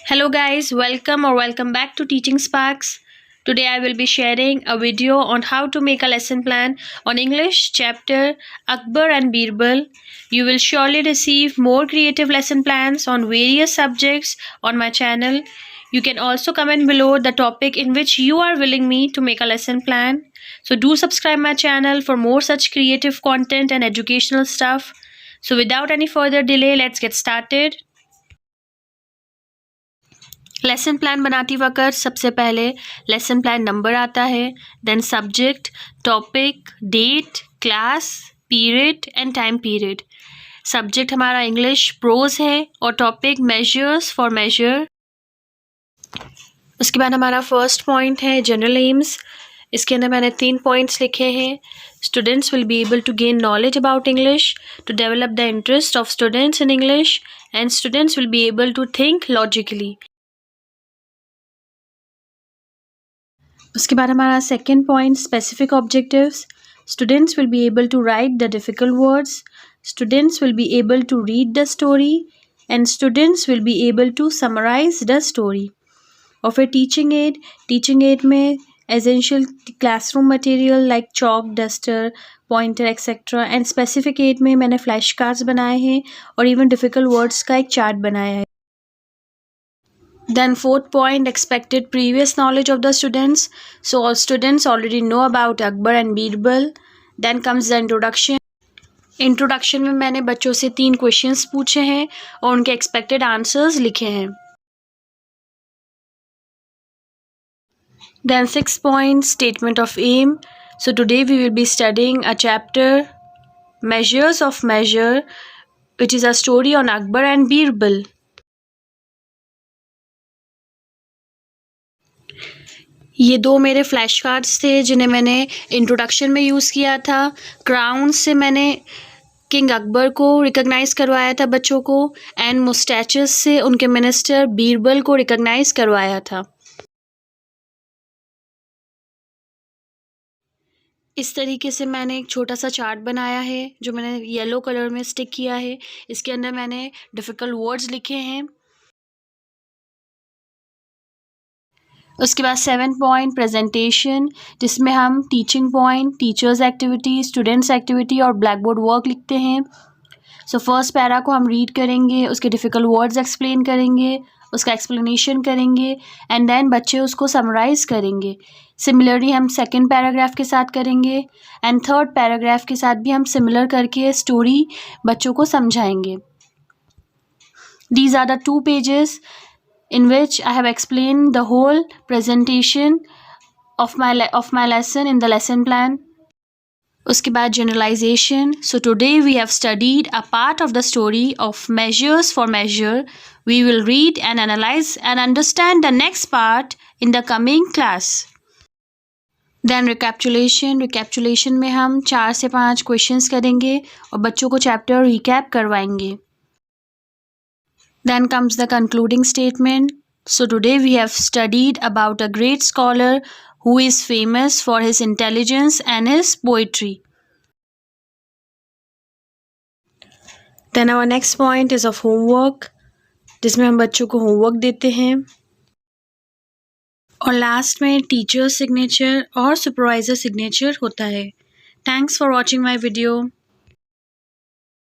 Hello guys, welcome back to Teaching Sparks. Today I will be sharing a video on how to make a lesson plan on English chapter Akbar and Birbal. You will surely receive more creative lesson plans on various subjects on my channel. You can also comment below the topic in which you are willing me to make a lesson plan. So do subscribe my channel for more such creative content and educational stuff. So without any further delay, let's get started. Lesson plan बनाती वक्त सबसे पहले lesson plan number आता है, then subject, topic, date, class, period and time period. Subject हमारा English prose है और topic measures for measure. उसके बाद हमारा फर्स्ट पॉइंट है जनरल एम्स। इसके अंदर मैंने 3 पॉइंट्स लिखे हैं। Students will be able to gain knowledge about English, to develop the interest of students in English and students will be able to think logically. उसके बाद हमारा second point specific objectives. Students will be able to write the difficult words, students will be able to read the story and students will be able to summarize the story. और फिर teaching aid में essential classroom material like chalk, duster, pointer etcetera and specific aid में मैंने flash cards बनाए हैं और even difficult words का एक चार्ट बनाया है। Then fourth point, expected previous knowledge of the students. So all students already know about Akbar and Birbal. Then comes the introduction. Introduction में मैंने बच्चों से 3 questions पूछे हैं और उनके expected answers लिखे हैं। Then 6th point, statement of aim. So today we will be studying a chapter, Measures of Measure, which is a story on Akbar and Birbal. ये 2 मेरे फ्लैश कार्ड्स थे जिन्हें मैंने इंट्रोडक्शन में यूज़ किया था। क्राउन से मैंने किंग अकबर को रिकॉग्नाइज़ करवाया था बच्चों को, एंड मुस्टैचेस से उनके मिनिस्टर बीरबल को रिकॉग्नाइज़ करवाया था। इस तरीके से मैंने एक छोटा सा चार्ट बनाया है जो मैंने येलो कलर में स्टिक किया है। इसके अंदर मैंने डिफ़िकल्ट वर्ड्स लिखे हैं। उसके बाद 7th पॉइंट प्रेजेंटेशन, जिसमें हम teaching point, teachers activity, students activity और ब्लैक बोर्ड वर्क लिखते हैं। सो फर्स्ट पैरा को हम रीड करेंगे, उसके डिफ़िकल्ट वर्ड्स एक्सप्लेन करेंगे, उसका एक्सप्लेनेशन करेंगे एंड देन बच्चे उसको समराइज़ करेंगे। सिमिलरली हम सेकंड पैराग्राफ के साथ करेंगे एंड थर्ड पैराग्राफ के साथ भी हम सिमिलर करके स्टोरी बच्चों को समझाएंगे। These are the 2 pages in which I have explained the whole presentation of my lesson in the lesson plan. उसके बाद generalization. So today we have studied a part of the story of Measures for Measure. We will read and analyze and understand the next part in the coming class. Then recapitulation. Recapitulation में हम 4 से 5 questions करेंगे और बच्चों को chapter recap करवाएंगे। Then comes the concluding statement. So today we have studied about a great scholar who is famous for his intelligence and his poetry. Then our next point is of homework, जिसमें हम बच्चों को homework देते हैं। और last में teacher signature और supervisor signature होता है। Thanks for watching my video.